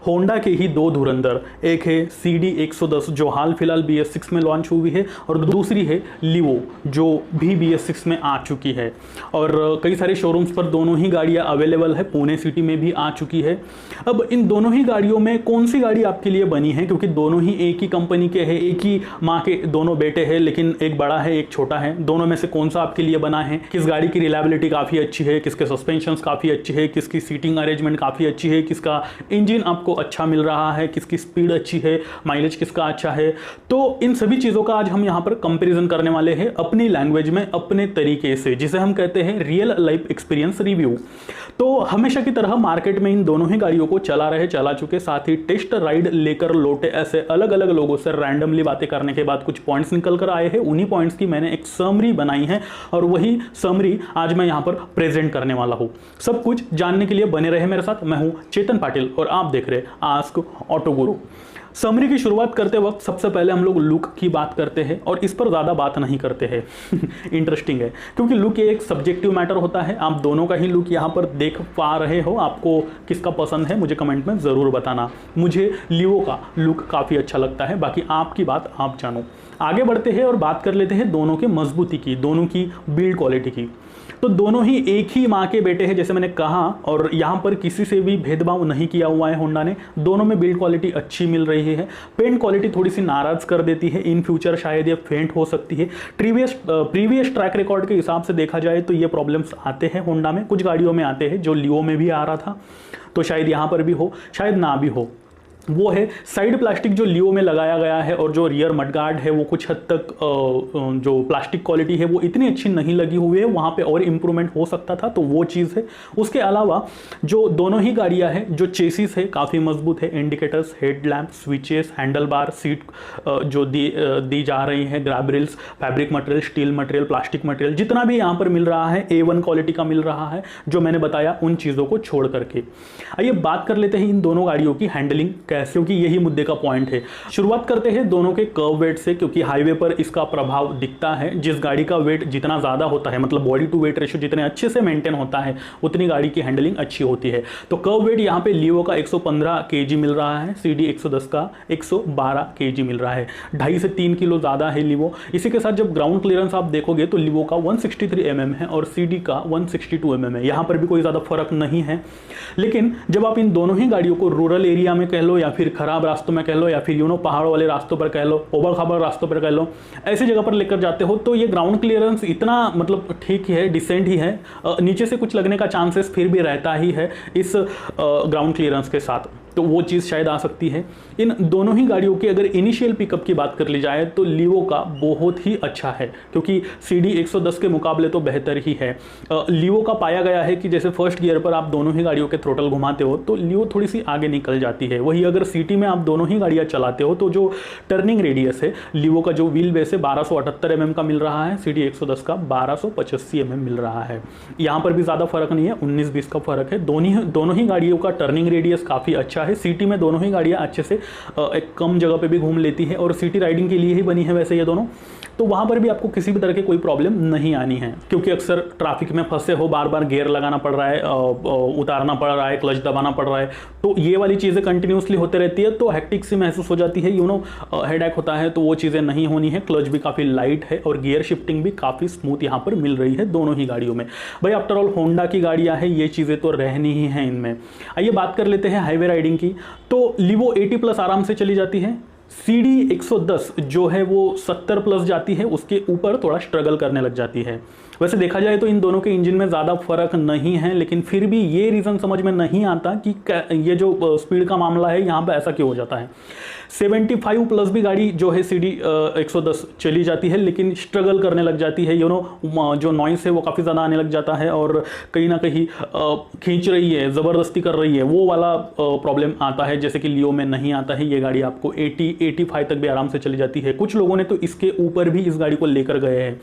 Honda के ही दो धुरंधर, एक है CD 110 जो हाल फिलहाल BS6 में लॉन्च हुई है और दूसरी है लिवो जो भी BS6 में आ चुकी है। और कई सारे शोरूम्स पर दोनों ही गाड़ियां अवेलेबल है, पुणे सिटी में भी आ चुकी है। अब इन दोनों ही गाड़ियों में कौन सी गाड़ी आपके लिए बनी है, क्योंकि दोनों ही एक ही कंपनी के हैं, एक ही माँ के दोनों बेटे हैं, लेकिन एक बड़ा है एक छोटा है, दोनों में से कौन सा आपके लिए बना है, किस गाड़ी की रिलायबिलिटी काफ़ी अच्छी है, किसके सस्पेंशन काफ़ी अच्छी है, किसकी सीटिंग अरेंजमेंट काफ़ी अच्छी है, किसका इंजन आपको अच्छा मिल रहा है, किसकी स्पीड अच्छी है, माइलेज किसका अच्छा है। तो इन सभी चीज़ों का आज हम यहाँ पर कंपैरिजन करने वाले हैं अपनी लैंग्वेज में, अपने तरीके से, जिसे हम कहते हैं रियल लाइफ एक्सपीरियंस रिव्यू। तो हमेशा की तरह मार्केट में इन दोनों ही गाड़ियों को चला चुके, साथ ही टेस्ट राइड लेकर लौटे ऐसे अलग अलग लोगों से रैंडमली बातें करने के बाद कुछ पॉइंट्स निकल कर आए हैं। उन्हीं पॉइंट्स की मैंने एक समरी बनाई है और वही समरी आज मैं यहाँ पर प्रेजेंट करने वाला हूँ। सब कुछ जानने के लिए बने रहे मेरे साथ। मैं हूँ चेतन पाटिल और आप देख रहे आस्क ऑटो गुरु। समरी की शुरुआत करते वक्त सबसे पहले हम लोग लुक की बात करते हैं और इस पर ज़्यादा बात नहीं करते हैं। इंटरेस्टिंग है क्योंकि लुक एक सब्जेक्टिव मैटर होता है। आप दोनों का ही लुक यहाँ पर देख पा रहे हो, आपको किसका पसंद है मुझे कमेंट में ज़रूर बताना। मुझे लिवो का लुक काफ़ी अच्छा लगता है, बाकी आपकी बात आप जानो। आगे बढ़ते हैं और बात कर लेते हैं दोनों के मजबूती की, दोनों की बिल्ड क्वालिटी की। तो दोनों ही एक ही माँ के बेटे हैं जैसे मैंने कहा, और यहाँ पर किसी से भी भेदभाव नहीं किया हुआ है होंडा ने। दोनों में बिल्ड क्वालिटी अच्छी मिल रही है। पेंट क्वालिटी थोड़ी सी नाराज कर देती है, इन फ्यूचर शायद ये फेंट हो सकती है। प्रीवियस ट्रैक रिकॉर्ड के हिसाब से देखा जाए तो ये प्रॉब्लम्स आते हैं होंडा में, कुछ गाड़ियों में आते हैं, जो लियो में भी आ रहा था, तो शायद यहाँ पर भी हो, शायद ना भी हो। वो है साइड प्लास्टिक जो लियो में लगाया गया है, और जो रियर मडगार्ड है वो कुछ हद तक जो प्लास्टिक क्वालिटी है वो इतनी अच्छी नहीं लगी हुई है, वहाँ पे और इम्प्रूवमेंट हो सकता था, तो वो चीज़ है। उसके अलावा जो दोनों ही गाड़ियाँ हैं, जो चेसिस है काफ़ी मजबूत है, indicators, headlamp, switches, handle bar, seat जो दी जा रही है, grab rails, fabric material, steel material, plastic material, जितना भी यहाँ पर मिल रहा है A1 क्वालिटी का मिल रहा है, जो मैंने बताया उन चीज़ों को छोड़ करके। आइए बात कर लेते हैं इन दोनों गाड़ियों की हैंडलिंग, क्योंकि यही मुद्दे का पॉइंट है। शुरुआत करते हैं दोनों के कर्व वेट से, क्योंकि हाईवे पर इसका प्रभाव दिखता है। जिस गाड़ी का वेट जितना ज़्यादा होता है, मतलब बॉडी टू वेट रेशियो जितने अच्छे से मेंटेन होता है, उतनी गाड़ी की हैंडलिंग अच्छी होती है। तो कर्व वेट यहाँ पे लियो का 115 kg मिल रहा है, CD 110 का 112 kg मिल रहा है, 2.5 से 3 किलो ज़्यादा है लियो। इसी के साथ जब ग्राउंड क्लियरेंस आप देखोगे तो लियो का 163 mm है और CD का 162 mm है। यहाँ पर भी कोई ज़्यादा फर्क नहीं है। लेकिन जब आप इन दोनों ही गाड़ियों को रूरल एरिया में कह लो, या फिर खराब रास्तों में कह लो, या फिर पहाड़ वाले रास्तों पर कह लो, ओबड़ खाबड़ रास्तों पर कह लो, ऐसी जगह पर लेकर जाते हो तो ये ग्राउंड क्लियरेंस इतना मतलब ठीक है, डिसेंट ही है। नीचे से कुछ लगने का चांसेस फिर भी रहता ही है इस ग्राउंड क्लियरेंस के साथ, तो वो चीज़ शायद आ सकती है। इन दोनों ही गाड़ियों की अगर इनिशियल पिकअप की बात कर ली जाए तो लियो का बहुत ही अच्छा है, क्योंकि CD 110 के मुकाबले तो बेहतर ही है। लियो का पाया गया है कि जैसे फर्स्ट गियर पर आप दोनों ही गाड़ियों के थ्रोटल घुमाते हो तो लियो थोड़ी सी आगे निकल जाती है। वही अगर सिटी में आप दोनों ही गाड़ियाँ चलाते हो तो जो टर्निंग रेडियस है, लियो का जो व्हील बेस है 1278 mm का मिल रहा है, CD 110 का 1285 mm मिल रहा है। यहाँ पर भी ज़्यादा फर्क नहीं है, 19-20 का फर्क है। दोनों ही गाड़ियों का टर्निंग रेडियस काफ़ी अच्छा है। सिटी में दोनों ही गाड़ियाँ अच्छे से एक कम जगह पे भी घूम लेती है, और सिटी राइडिंग के लिए ही बनी है वैसे ये दोनों, तो वहाँ पर भी आपको किसी भी तरह की कोई प्रॉब्लम नहीं आनी है। क्योंकि अक्सर ट्रैफिक में फंसे हो, बार बार गियर लगाना पड़ रहा है, उतारना पड़ रहा है, क्लच दबाना पड़ रहा है, तो ये वाली चीज़ें कंटिन्यूसली होते रहती है, तो हेक्टिक सी महसूस हो जाती है, हेडेक होता है, तो वो चीज़ें नहीं होनी है। क्लच भी काफ़ी लाइट है और गियर शिफ्टिंग भी काफ़ी स्मूथ यहाँ पर मिल रही है दोनों ही गाड़ियों में। भाई आफ्टर ऑल होंडा की गाड़ियाँ हैं, ये चीज़ें तो रहनी ही हैं इनमें। आइए बात कर लेते हैं हाईवे राइडिंग की। तो लिवो 80+ आराम से चली जाती है, CD 110 जो है वो 70+ जाती है, उसके ऊपर थोड़ा स्ट्रगल करने लग जाती है। वैसे देखा जाए तो इन दोनों के इंजन में ज़्यादा फर्क नहीं है, लेकिन फिर भी ये रीज़न समझ में नहीं आता कि ये जो स्पीड का मामला है यहाँ पे ऐसा क्यों हो जाता है। 75+ भी गाड़ी जो है CD 110 चली जाती है, लेकिन स्ट्रगल करने लग जाती है, जो नॉइस है वो काफ़ी ज़्यादा आने लग जाता है, और कहीं ना कहीं खींच रही है, ज़बरदस्ती कर रही है, वो वाला प्रॉब्लम आता है, जैसे कि लियो में नहीं आता है। ये गाड़ी आपको 80-85 तक भी आराम से चली जाती है। कुछ लोगों ने तो इसके ऊपर भी इस गाड़ी को लेकर गए हैं,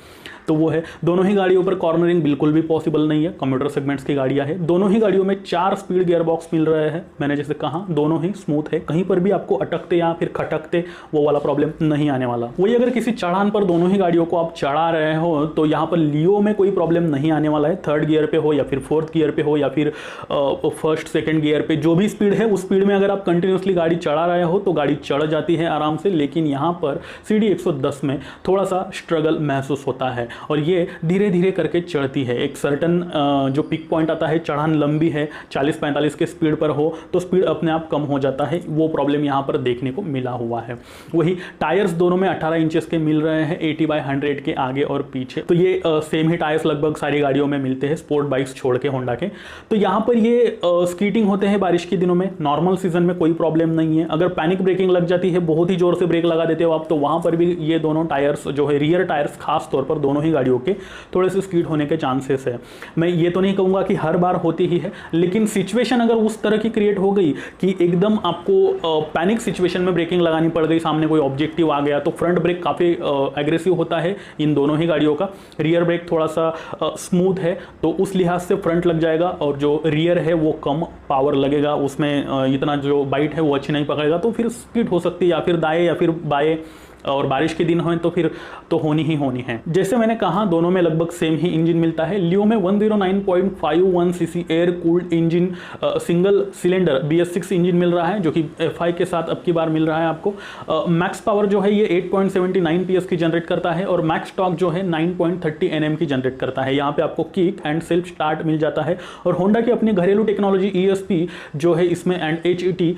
तो वो है। दोनों ही गाड़ियों पर कॉर्नरिंग बिल्कुल भी पॉसिबल नहीं है, कंप्यूटर सेगमेंट्स की गाड़ियां है। दोनों ही गाड़ियों में 4 स्पीड गियर बॉक्स मिल रहे हैं। मैंने जैसे कहा दोनों ही स्मूथ है, कहीं पर भी आपको अटकते या फिर खटकते वो वाला प्रॉब्लम नहीं आने वाला। वही अगर किसी चढ़ान पर दोनों ही गाड़ियों को आप चढ़ा रहे हो तो यहाँ पर लियो में कोई प्रॉब्लम नहीं आने वाला है। 3rd गियर पे हो या फिर 4th गियर पे हो या फिर 1st 2nd गियर पे, जो भी स्पीड है उस स्पीड में अगर आप कंटिन्यूसली गाड़ी चढ़ा रहे हो तो गाड़ी चढ़ जाती है आराम से। लेकिन यहाँ पर CD 110 में थोड़ा सा स्ट्रगल महसूस होता है और ये धीरे धीरे करके चढ़ती है। एक सर्टन जो पिक पॉइंट आता है, चढ़ान लंबी है, 40-45 के स्पीड पर हो तो स्पीड अपने आप कम हो जाता है। वो प्रॉब्लम यहाँ पर देखने को मिला हुआ है। वही टायर्स दोनों में 18 इंचेस के मिल रहे हैं, 80/100 के आगे और पीछे। तो ये सेम ही टायर्स लगभग सारी गाड़ियों में मिलते हैं, स्पोर्ट बाइक्स छोड़ के होंडा के। तो यहाँ पर ये स्कीटिंग होते हैं बारिश के दिनों में, नॉर्मल सीजन में कोई प्रॉब्लम नहीं है। अगर पैनिक ब्रेकिंग लग जाती है, बहुत ही जोर से ब्रेक लगा देते हो आप, तो वहां पर भी ये दोनों टायर्स जो है, रियर टायर्स खास तौर पर दोनों ही गाड़ियों के थोड़े से स्कीड होने के चांसेस है। मैं ये तो नहीं कहूंगा कि हर बार होती ही है, लेकिन सिचुएशन अगर उस तरह की क्रिएट हो गई कि एकदम आपको पैनिक सिचुएशन में ब्रेकिंग लगानी पड़ गई, सामने कोई ऑब्जेक्टिव आ गया, तो फ्रंट ब्रेक काफी एग्रेसिव होता है इन दोनों ही गाड़ियों का। रियर ब्रेक थोड़ा सा स्मूथ है तो उस लिहाज से फ्रंट लग जाएगा, और जो रियर है वो कम पावर लगेगा, उसमें इतना जो बाइट है वो अच्छी नहीं पकड़ेगा, तो फिर स्किड हो सकती है या फिर दाएं या फिर बाएं। और बारिश के दिन हो तो फिर तो होनी ही होनी है। जैसे मैंने कहा दोनों में लगभग सेम ही इंजन मिलता है। लियो में 109.51 CC air cooled engine single cylinder BS6 engine मिल रहा है, जो कि FI के साथ अब की बार मिल रहा है आपको। मैक्स पावर जो है ये 8.79 PS की जनरेट करता है और मैक्स टॉर्क जो है 9.30 Nm की जनरेट करता है। यहाँ पे आपको किक एंड सेल्फ स्टार्ट मिल जाता है और होंडा की अपनी घरेलू टेक्नोलॉजी ESP जो है इसमें एंड HET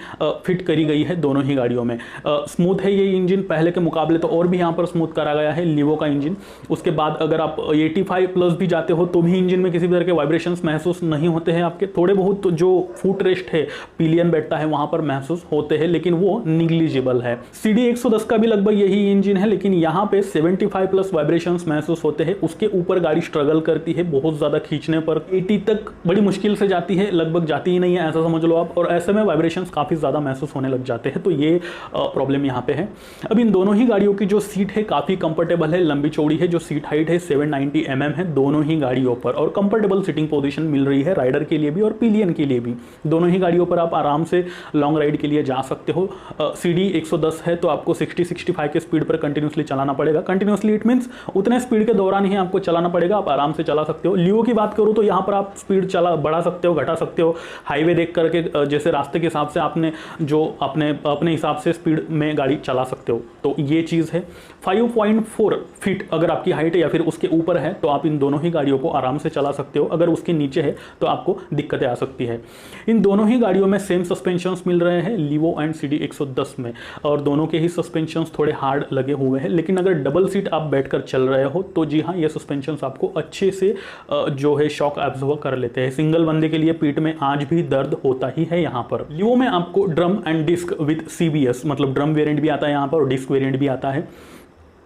फिट करी गई है दोनों ही गाड़ियों में। स्मूथ है ये इंजन, पहले के मुकाबले तो और भी यहाँ पर स्मूथ करा गया है लिवो का इंजन। उसके बाद अगर आप 85+ भी जाते हो तो भी इंजन में किसी भी तरह के वाइब्रेशंस महसूस नहीं होते हैं आपके। थोड़े बहुत जो फुट रेस्ट है, पिलियन बैठता है, वहां पर महसूस होते हैं, लेकिन वो निग्लिजिबल है। CD 110 का भी लगभग यही इंजन है, लेकिन यहाँ पे 75+ वाइब्रेशंस महसूस होते हैं। उसके ऊपर गाड़ी स्ट्रगल करती है, बहुत ज्यादा खींचने पर 80 तक बड़ी मुश्किल से जाती है, लगभग जाती ही नहीं है ऐसा समझ लो आप, और ऐसे में वाइब्रेशंस काफी ज्यादा महसूस होने लग जाते हैं। तो ये प्रॉब्लम यहाँ पे है। अब इन दोनों ही गाड़ियों की जो सीट है काफी कंफर्टेबल है, लंबी चौड़ी है। जो सीट हाइट है 790 mm है दोनों ही गाड़ियों पर, और कंफर्टेबल सिटिंग पोजीशन मिल रही है राइडर के लिए भी और पिलियन के लिए भी। दोनों ही गाड़ियों पर आप आराम से लॉन्ग राइड के लिए जा सकते हो। CD 110 है तो आपको 60-65 के स्पीड पर कंटिन्यूसली चलाना पड़ेगा। कंटिन्यूसली इट मींस उतने स्पीड के दौरान ही आपको चलाना पड़ेगा, आप आराम से चला सकते हो। लियो की बात करूं तो यहाँ पर आप स्पीड बढ़ा सकते हो, घटा सकते हो, हाईवे देख करके जैसे रास्ते के हिसाब से आपने जो अपने हिसाब से स्पीड में गाड़ी चला सकते हो। तो ये चीज़ है। 5.4 फीट अगर आपकी हाइट है या फिर उसके ऊपर है तो आप इन दोनों ही गाड़ियों को आराम से चला सकते हो। अगर उसके नीचे है तो आपको दिक्कतें आ सकती है। इन दोनों ही गाड़ियों में सेम सस्पेंशंस मिल रहे हैं लिवो एंड CD 110 में, और दोनों के ही सस्पेंशंस थोड़े हार्ड लगे हुए हैं। लेकिन अगर डबल सीट आप बैठकर चल रहे हो तो जी हाँ, ये सस्पेंशंस आपको अच्छे से जो है शॉक एब्जॉर्ब कर लेते हैं। सिंगल बंदे के लिए पीठ में आज भी दर्द होता ही है यहाँ पर। लिवो में आपको drum and disc with CBS, मतलब ड्रम वेरिएंट भी आता है यहाँ पर और डिस्क वेरिएंट भी आता है।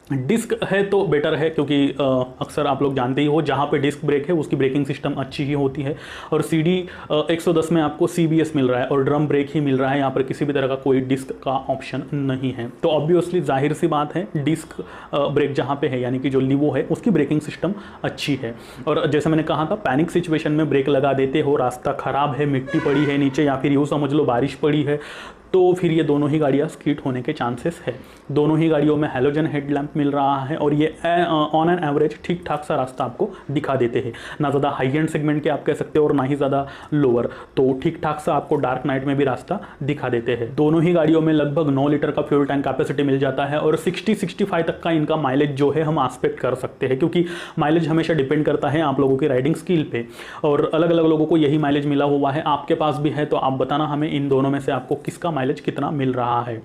डिस्क है तो बेटर है, क्योंकि अक्सर आप लोग जानते ही हो जहाँ पे डिस्क ब्रेक है उसकी ब्रेकिंग सिस्टम अच्छी ही होती है। और CD 110 में आपको CBS मिल रहा है और ड्रम ब्रेक ही मिल रहा है, यहाँ पर किसी भी तरह का कोई डिस्क का ऑप्शन नहीं है। तो ऑब्वियसली जाहिर सी बात है डिस्क ब्रेक जहाँ पे है, यानी कि जो लिवो है उसकी ब्रेकिंग सिस्टम अच्छी है। और जैसे मैंने कहा था, पैनिक सिचुएशन में ब्रेक लगा देते हो, रास्ता खराब है, मिट्टी पड़ी है नीचे या फिर यूँ समझ लो बारिश पड़ी है, तो फिर ये दोनों ही गाड़ियाँ स्किड होने के चांसेस है। दोनों ही गाड़ियों में हैलोजन हेडलैम्प मिल रहा है और ये ऑन एन एवरेज ठीक ठाक सा रास्ता आपको दिखा देते हैं। ना ज़्यादा हाई एंड सेगमेंट के आप कह सकते हो और ना ही ज़्यादा लोअर, तो ठीक ठाक सा आपको डार्क नाइट में भी रास्ता दिखा देते हैं। दोनों ही गाड़ियों में लगभग 9 लीटर का फ्यूल टैंक कैपेसिटी मिल जाता है और 60-65 तक का इनका माइलेज जो है हम एक्सपेक्ट कर सकते हैं, क्योंकि माइलेज हमेशा डिपेंड करता है आप लोगों की राइडिंग स्किल पे, और अलग अलग लोगों को यही माइलेज मिला हुआ है। आपके पास भी है तो आप बताना हमें इन दोनों में से आपको किसका माइलेज कितना मिल रहा है।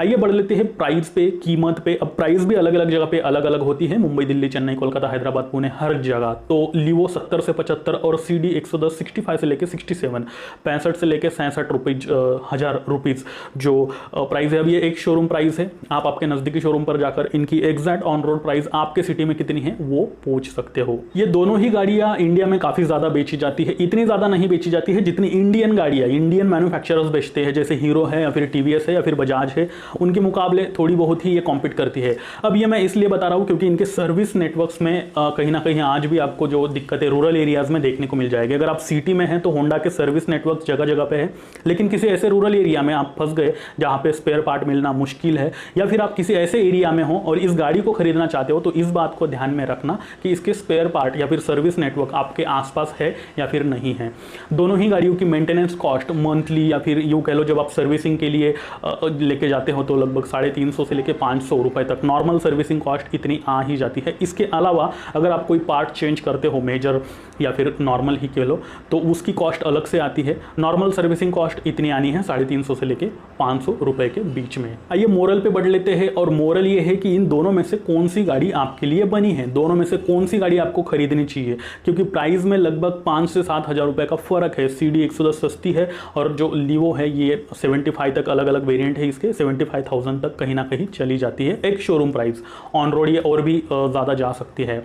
आइए बढ़ लेते हैं प्राइस पे, कीमत पे। अब प्राइस भी अलग अलग जगह पे अलग अलग होती है, मुंबई, दिल्ली, चेन्नई, कोलकाता, हैदराबाद, पुणे, हर जगह। तो लिवो 70 से 75 और CD 110 65 से लेके 67, 65 से लेके 66 हजार रुपीज जो प्राइस है। अब ये एक शोरूम प्राइस है, आप आपके नजदीकी शोरूम पर जाकर इनकी एग्जैक्ट ऑन रोड प्राइस आपके सिटी में कितनी है वो पूछ सकते हो। ये दोनों ही गाड़ियां इंडिया में काफी ज्यादा बेची जाती है, इतनी ज्यादा नहीं बेची जाती है जितनी इंडियन गाड़ियां, इंडियन मैन्युफैक्चरर्स बेचते हैं। जैसे हीरो है या फिर टीवीएस है या फिर बजाज है, उनके मुकाबले थोड़ी बहुत ही ये कॉम्पीट करती है। अब ये मैं इसलिए बता रहा हूँ क्योंकि इनके सर्विस नेटवर्क्स में कहीं ना कहीं आज भी आपको जो दिक्कतें रूरल एरियाज़ में देखने को मिल जाएगी। अगर आप सिटी में हैं तो होंडा के सर्विस नेटवर्क जगह जगह पे है, लेकिन किसी ऐसे रूरल एरिया में आप फंस गए जहाँ पे स्पेयर पार्ट मिलना मुश्किल है, या फिर आप किसी ऐसे एरिया में हो और इस गाड़ी को खरीदना चाहते हो, तो इस बात को ध्यान में रखना कि इसके स्पेयर पार्ट या फिर सर्विस नेटवर्क आपके आसपास है या फिर नहीं है। दोनों ही गाड़ियों की मेंटेनेंस कॉस्ट मंथली या फिर यूँ कह लो जब आप सर्विसिंग के लिए लेके जाते हो तो लगभग 350 से लेके 500 रुपए तक नॉर्मल सर्विसिंग कॉस्ट इतनी आ ही जाती है। इसके अलावा अगर आप कोई पार्ट चेंज करते हो मेजर या फिर नॉर्मल ही कह लो तो उसकी कॉस्ट अलग से आती है। नॉर्मल सर्विसिंग कॉस्ट इतनी आनी है 350 से लेके 500 रुपए के बीच में। आइए मोरल पे बढ़ लेते हैं, और मोरल ये है कि इन दोनों में से कौन सी गाड़ी आपके लिए बनी है, दोनों में से कौन सी गाड़ी आपको खरीदनी चाहिए, क्योंकि प्राइस में लगभग 5 से 7 हज़ार रुपए का फर्क है। CD 110 सस्ती है और जो लीवो है ये 75 तक अलग अलग वेरिएंट है इसके, 75,000 तक कहीं ना कहीं चली जाती है एक शोरूम प्राइस। ऑन रोड ये और भी ज़्यादा जा सकती है।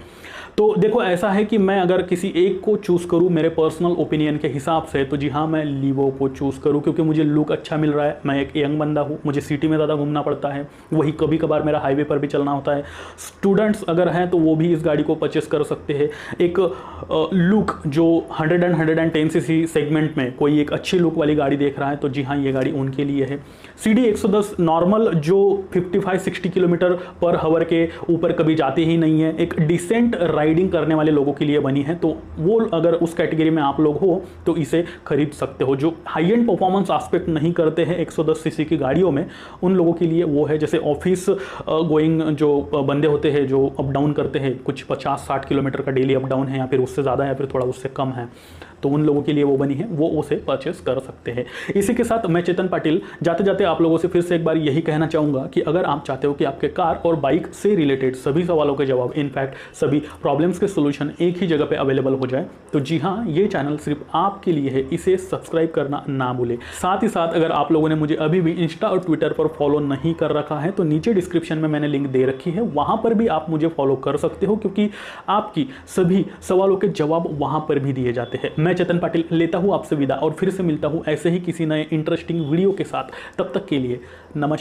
तो देखो ऐसा है कि मैं अगर किसी एक को चूज़ करूँ मेरे पर्सनल ओपिनियन के हिसाब से, तो जी हाँ मैं लीवो को चूज़ करूँ, क्योंकि मुझे लुक अच्छा मिल रहा है। मैं एक यंग बंदा हूँ, मुझे सिटी में ज़्यादा घूमना पड़ता है, वही कभी कभार मेरा हाईवे पर भी चलना होता है। स्टूडेंट्स अगर हैं तो वो भी इस गाड़ी को परचेस कर सकते हैं। एक लुक जो 100 और 110 सीसी सेगमेंट में कोई एक अच्छी लुक वाली गाड़ी देख रहा है तो जी हाँ ये गाड़ी उनके लिए है। CD 110 नॉर्मल जो 55-60 किलोमीटर पर हावर के ऊपर कभी जाती ही नहीं है, एक डिसेंट राइडिंग करने वाले लोगों के लिए बनी है। तो वो अगर उस कैटेगरी में आप लोग हो तो इसे खरीद सकते हो। जो हाई एंड परफॉर्मेंस एस्पेक्ट नहीं करते हैं 110 सीसी की गाड़ियों में, उन लोगों के लिए वो है। जैसे ऑफिस गोइंग जो बंदे होते हैं जो अप डाउन करते हैं, कुछ 50-60 किलोमीटर का डेली अप डाउन है या फिर उससे ज़्यादा या फिर थोड़ा उससे कम है, तो उन लोगों के लिए वो बनी है, वो उसे परचेस कर सकते हैं। इसी के साथ मैं चेतन पाटिल जाते जाते आप लोगों से फिर से एक बार यही कहना चाहूँगा कि अगर आप चाहते हो कि आपके कार और बाइक से रिलेटेड सभी सवालों के जवाब, इनफैक्ट सभी प्रॉब्लम्स के सोल्यूशन एक ही जगह पे अवेलेबल हो जाए, तो जी हाँ ये चैनल सिर्फ आपके लिए है, इसे सब्सक्राइब करना ना भूले। साथ ही साथ अगर आप लोगों ने मुझे अभी भी इंस्टा और ट्विटर पर फॉलो नहीं कर रखा है तो नीचे डिस्क्रिप्शन में मैंने लिंक दे रखी है, वहाँ पर भी आप मुझे फॉलो कर सकते हो, क्योंकि आपकी सभी सवालों के जवाब वहाँ पर भी दिए जाते हैं। मैं चेतन पाटिल लेता हूँ आपसे विदा और फिर से मिलता हूँ ऐसे ही किसी नए इंटरेस्टिंग वीडियो के साथ। तब तक के लिए नमस्कार।